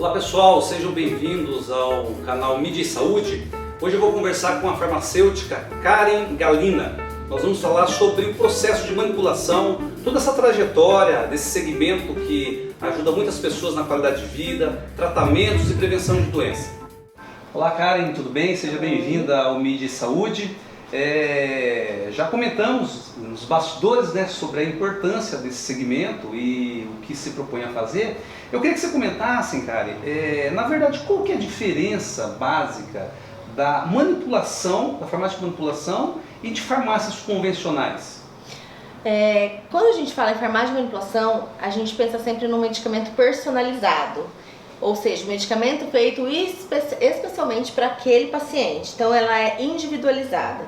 Olá pessoal, sejam bem-vindos ao canal Mídia e Saúde. Hoje eu vou conversar com a farmacêutica Karen Galina. Nós vamos falar sobre o processo de manipulação, toda essa trajetória desse segmento que ajuda muitas pessoas na qualidade de vida, tratamentos e prevenção de doenças. Olá Karen, tudo bem? Seja bem-vinda ao Mídia e Saúde. Já comentamos nos bastidores, né, sobre a importância desse segmento e o que se propõe a fazer. Eu queria que você comentasse, Karen, na verdade, qual que é a diferença básica da manipulação, da farmácia de manipulação e de farmácias convencionais? Quando a gente fala em farmácia de manipulação, a gente pensa sempre num medicamento personalizado. Ou seja, um medicamento feito especialmente para aquele paciente. Então ela é individualizada.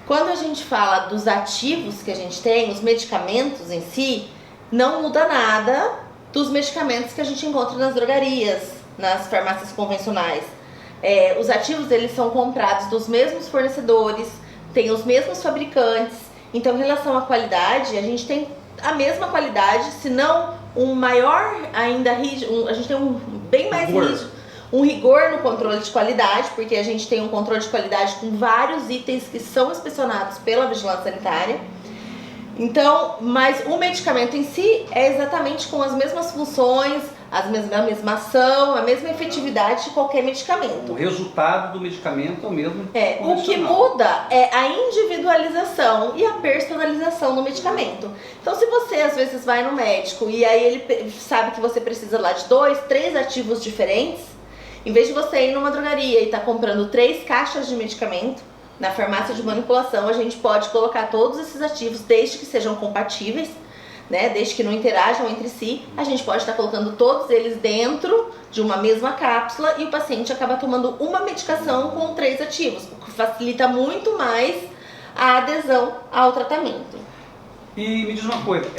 Quando a gente fala dos ativos que a gente tem, os medicamentos em si, não muda nada dos medicamentos que a gente encontra nas drogarias, nas farmácias convencionais. Os ativos eles são comprados dos mesmos fornecedores, tem os mesmos fabricantes. Então em relação à qualidade, a gente tem a mesma qualidade, se não um maior ainda rígido, a gente tem um bem mais rígido, um rigor no controle de qualidade, porque a gente tem um controle de qualidade com vários itens que são inspecionados pela vigilância sanitária. Então, mas o medicamento em si é exatamente com as mesmas funções, a mesma ação, a mesma efetividade de qualquer medicamento. O resultado do medicamento é o mesmo. O que muda é a individualização e a personalização do medicamento. Então, se você às vezes vai no médico e aí ele sabe que você precisa lá de 2, 3 ativos diferentes, em vez de você ir numa drogaria e estar comprando 3 caixas de medicamento, na farmácia de manipulação a gente pode colocar todos esses ativos, desde que sejam compatíveis, né, desde que não interajam entre si, a gente pode estar colocando todos eles dentro de uma mesma cápsula e o paciente acaba tomando uma medicação com 3 ativos, o que facilita muito mais a adesão ao tratamento. E me diz uma coisa,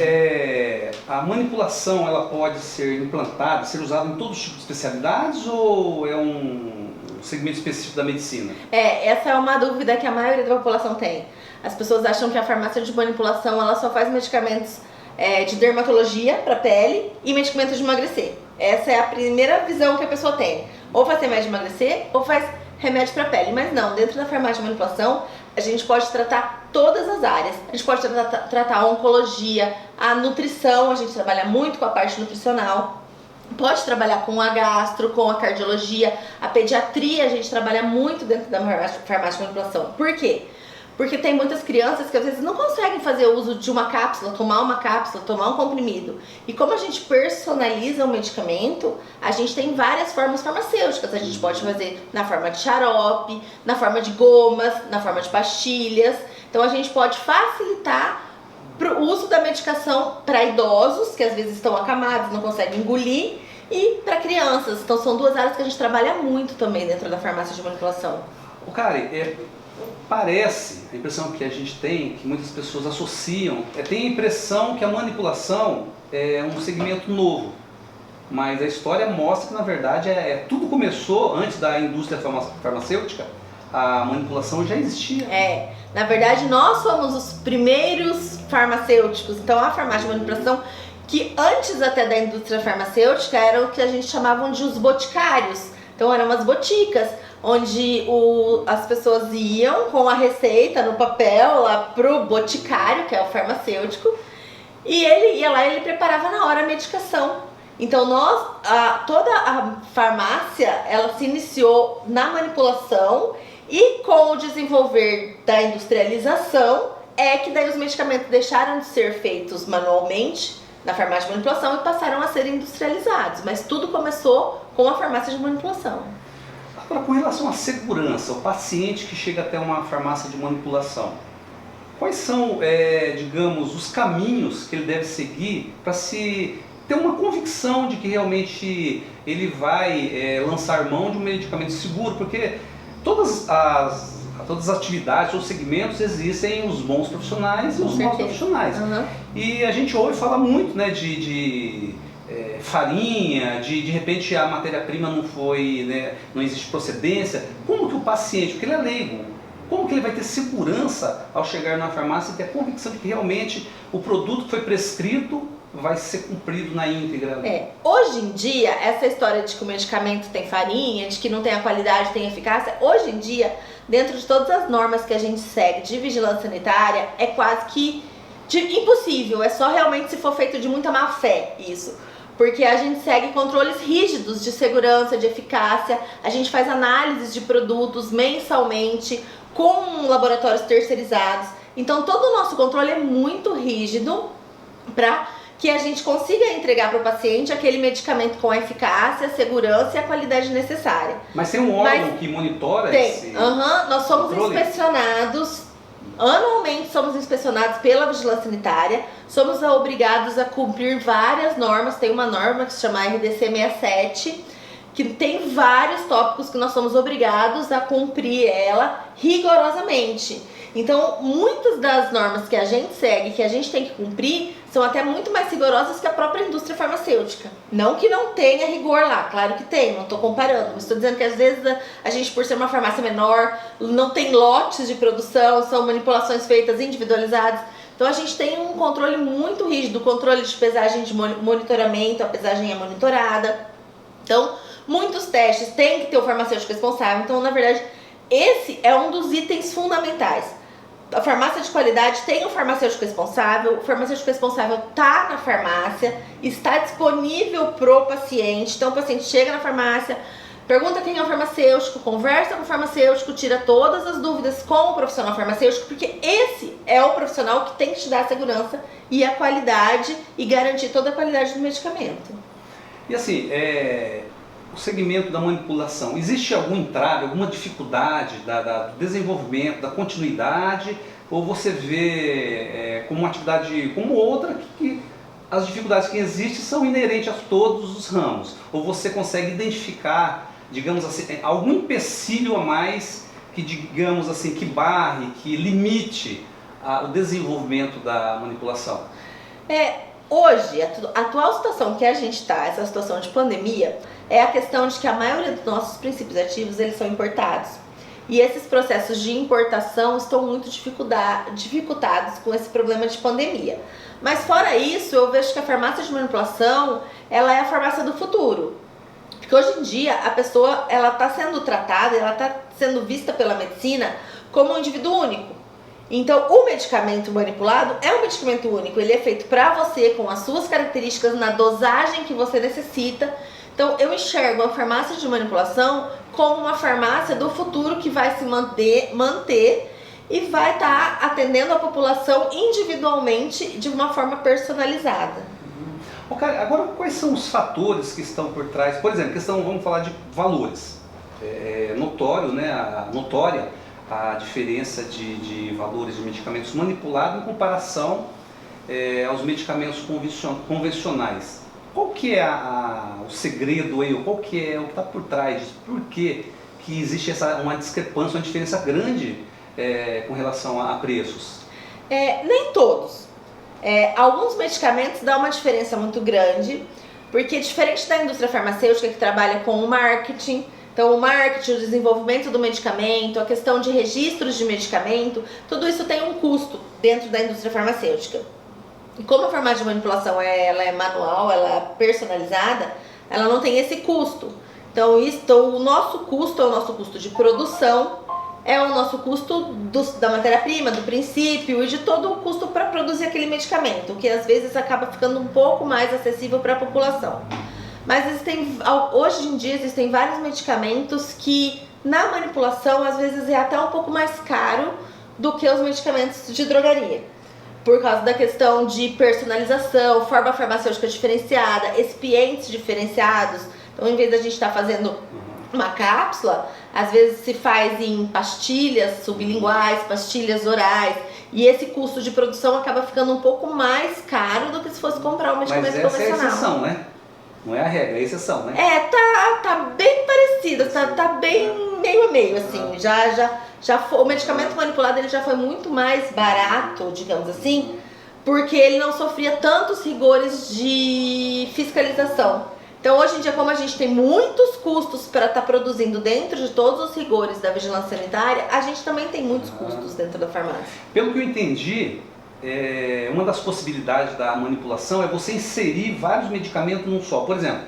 a manipulação ela pode ser implantada, ser usada em todos os tipos de especialidades ou é um segmento específico da medicina? Essa é uma dúvida que a maioria da população tem. As pessoas acham que a farmácia de manipulação ela só faz medicamentos de dermatologia para pele e medicamentos de emagrecer. Essa é a primeira visão que a pessoa tem. Ou faz remédio de emagrecer ou faz remédio para pele. Mas não, dentro da farmácia de manipulação a gente pode tratar todas as áreas. A gente pode tratar a oncologia, a nutrição, a gente trabalha muito com a parte nutricional. Pode trabalhar com a gastro, com a cardiologia, a pediatria a gente trabalha muito dentro da farmácia de manipulação. Por quê? Porque tem muitas crianças que às vezes não conseguem fazer uso de uma cápsula, tomar um comprimido. E como a gente personaliza o medicamento, a gente tem várias formas farmacêuticas. A gente pode fazer na forma de xarope, na forma de gomas, na forma de pastilhas. Então a gente pode facilitar para o uso da medicação para idosos, que às vezes estão acamados, não conseguem engolir, e para crianças. Então são 2 áreas que a gente trabalha muito também dentro da farmácia de manipulação. Karen, parece, a impressão que a gente tem, que muitas pessoas associam, tem a impressão que a manipulação é um segmento novo. Mas a história mostra que na verdade tudo começou antes da indústria farmacêutica, a manipulação já existia. Na verdade nós somos os primeiros farmacêuticos. Então a farmácia de manipulação, que antes até da indústria farmacêutica era o que a gente chamavam de os boticários. Então eram umas boticas onde as pessoas iam com a receita no papel lá pro boticário, que é o farmacêutico, e ele ia lá e ele preparava na hora a medicação. Então toda a farmácia ela se iniciou na manipulação e com o desenvolver da industrialização que daí os medicamentos deixaram de ser feitos manualmente na farmácia de manipulação e passaram a ser industrializados. Mas tudo começou com a farmácia de manipulação. Agora, com relação à segurança, o paciente que chega até uma farmácia de manipulação, quais são, digamos, os caminhos que ele deve seguir para se ter uma convicção de que realmente ele vai lançar mão de um medicamento seguro? Porque todas as atividades ou segmentos existem os bons profissionais e os maus profissionais. E a gente ouve falar muito, né, de farinha, de repente a matéria-prima não foi, né, não existe procedência. Como que o paciente, porque ele é leigo, como que ele vai ter segurança ao chegar na farmácia e ter a convicção de que realmente o produto que foi prescrito vai ser cumprido na íntegra? Hoje em dia, essa história de que o medicamento tem farinha, de que não tem a qualidade, tem eficácia, hoje em dia, dentro de todas as normas que a gente segue de vigilância sanitária, é quase que impossível, é só realmente se for feito de muita má fé isso. Porque a gente segue controles rígidos de segurança, de eficácia, a gente faz análises de produtos mensalmente com laboratórios terceirizados. Então todo o nosso controle é muito rígido para que a gente consiga entregar para o paciente aquele medicamento com a eficácia, a segurança e a qualidade necessária. Mas tem um órgão que monitora esse nós somos controle? inspecionados, anualmente somos inspecionados pela vigilância sanitária, somos obrigados a cumprir várias normas, tem uma norma que se chama RDC 67, que tem vários tópicos que nós somos obrigados a cumprir ela rigorosamente. Então, muitas das normas que a gente segue, que a gente tem que cumprir, são até muito mais rigorosas que a própria indústria farmacêutica. Não que não tenha rigor lá, claro que tem, não estou comparando, mas estou dizendo que às vezes a gente, por ser uma farmácia menor, não tem lotes de produção, são manipulações feitas individualizadas. Então a gente tem um controle muito rígido, controle de pesagem de monitoramento, a pesagem é monitorada. Então, muitos testes tem que ter o farmacêutico responsável. Então, na verdade, esse é um dos itens fundamentais. A farmácia de qualidade tem o farmacêutico responsável, o farmacêutico responsável está na farmácia, está disponível pro paciente. Então o paciente chega na farmácia, pergunta quem é o farmacêutico, conversa com o farmacêutico, tira todas as dúvidas com o profissional farmacêutico, porque esse é o profissional que tem que te dar a segurança e a qualidade e garantir toda a qualidade do medicamento. E assim, o segmento da manipulação, existe algum entrave, alguma dificuldade do desenvolvimento, da continuidade, ou você vê como uma atividade como outra, que as dificuldades que existem são inerentes a todos os ramos, ou você consegue identificar, digamos assim, algum empecilho a mais que, digamos assim, que barre, que limite o desenvolvimento da manipulação? Hoje, a atual situação que a gente está, essa situação de pandemia, é a questão de que a maioria dos nossos princípios ativos, eles são importados. E esses processos de importação estão muito dificultados com esse problema de pandemia. Mas fora isso, eu vejo que a farmácia de manipulação, ela é a farmácia do futuro. Porque hoje em dia, a pessoa, ela está sendo tratada, ela está sendo vista pela medicina como um indivíduo único. Então, o medicamento manipulado é um medicamento único, ele é feito para você, com as suas características, na dosagem que você necessita. Então, eu enxergo a farmácia de manipulação como uma farmácia do futuro que vai se manter e vai estar atendendo a população individualmente de uma forma personalizada. Agora, quais são os fatores que estão por trás? Por exemplo, vamos falar de valores. É notório, né, notória a diferença de valores de medicamentos manipulados em comparação aos medicamentos convencionais. Qual que é o segredo aí, qual que é o que está por trás disso? Por que existe uma discrepância, uma diferença grande com relação a preços? Nem todos. Alguns medicamentos dão uma diferença muito grande, porque diferente da indústria farmacêutica que trabalha com o marketing, então o marketing, o desenvolvimento do medicamento, a questão de registros de medicamento, tudo isso tem um custo dentro da indústria farmacêutica. E como a farmácia de manipulação ela é manual, ela é personalizada, ela não tem esse custo. Então o nosso custo é o nosso custo de produção, é o nosso custo da matéria-prima, do princípio e de todo o custo para produzir aquele medicamento, que às vezes acaba ficando um pouco mais acessível para a população. Mas hoje em dia existem vários medicamentos que na manipulação às vezes é até um pouco mais caro do que os medicamentos de drogaria. Por causa da questão de personalização, forma farmacêutica diferenciada, expientes diferenciados. Então, em vez da gente estar fazendo uma cápsula, às vezes se faz em pastilhas sublinguais, pastilhas orais. E esse custo de produção acaba ficando um pouco mais caro do que se fosse comprar um medicamento convencional. Mas essa é a exceção, né? Não é a regra, é a exceção, né? Tá bem parecida, tá bem meio a meio, assim. O medicamento manipulado ele já foi muito mais barato, digamos assim, porque ele não sofria tantos rigores de fiscalização. Então, hoje em dia, como a gente tem muitos custos para estar produzindo dentro de todos os rigores da vigilância sanitária, a gente também tem muitos custos dentro da farmácia. Pelo que eu entendi, uma das possibilidades da manipulação é você inserir vários medicamentos num só. Por exemplo,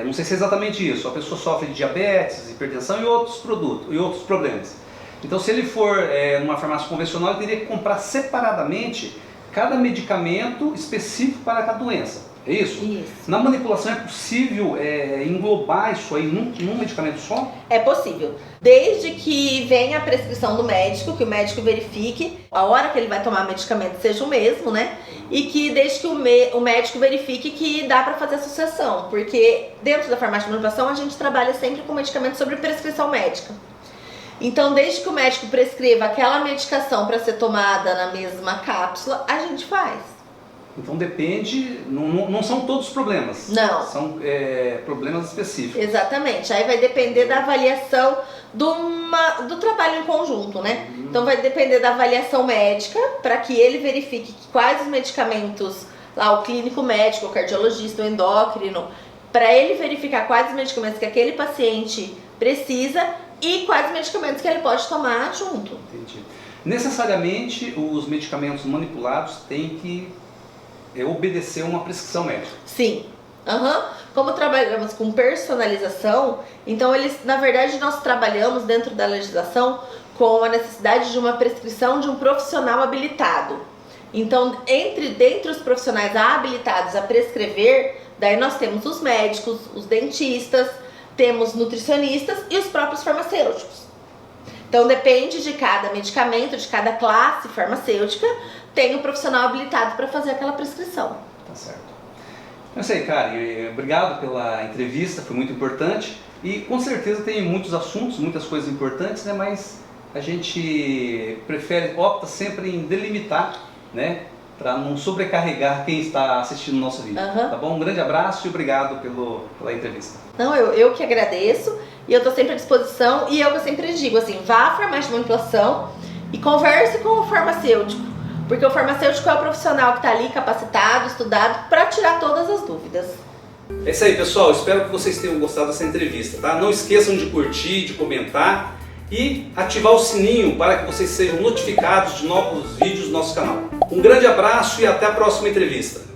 não sei se é exatamente isso, a pessoa sofre de diabetes, hipertensão e outros produtos, e outros problemas. Então, se ele for numa farmácia convencional, ele teria que comprar separadamente cada medicamento específico para cada doença. É isso? Isso. Na manipulação é possível englobar isso aí num medicamento só? É possível. Desde que venha a prescrição do médico, que o médico verifique a hora que ele vai tomar o medicamento seja o mesmo, né? E que desde que o médico verifique que dá para fazer associação. Porque dentro da farmácia de manipulação a gente trabalha sempre com medicamentos sobre prescrição médica. Então, desde que o médico prescreva aquela medicação para ser tomada na mesma cápsula, a gente faz. Então depende, não são todos os problemas. Não. São problemas específicos. Exatamente. Aí vai depender da avaliação do trabalho em conjunto, né? Então vai depender da avaliação médica para que ele verifique quais os medicamentos, lá o clínico médico, o cardiologista, o endócrino, para ele verificar quais os medicamentos que aquele paciente precisa e quais medicamentos que ele pode tomar junto. Entendi. Necessariamente os medicamentos manipulados têm que obedecer uma prescrição médica. Sim. Como trabalhamos com personalização, então na verdade nós trabalhamos dentro da legislação com a necessidade de uma prescrição de um profissional habilitado. Então, dentre os profissionais habilitados a prescrever, daí nós temos os médicos, os dentistas, temos nutricionistas e os próprios farmacêuticos. Então depende de cada medicamento, de cada classe farmacêutica, tem um profissional habilitado para fazer aquela prescrição. Tá certo. É isso aí, Karen. Obrigado pela entrevista, foi muito importante. E com certeza tem muitos assuntos, muitas coisas importantes, né? Mas a gente opta sempre em delimitar, né? Para não sobrecarregar quem está assistindo o nosso vídeo. Tá bom? Um grande abraço e obrigado pela entrevista. Não, eu que agradeço e eu estou sempre à disposição e eu sempre digo assim, vá à farmácia de manipulação e converse com o farmacêutico, porque o farmacêutico é o profissional que está ali capacitado, estudado para tirar todas as dúvidas. É isso aí, pessoal. Espero que vocês tenham gostado dessa entrevista, tá? Não esqueçam de curtir, de comentar e ativar o sininho para que vocês sejam notificados de novos vídeos do nosso canal. Um grande abraço e até a próxima entrevista.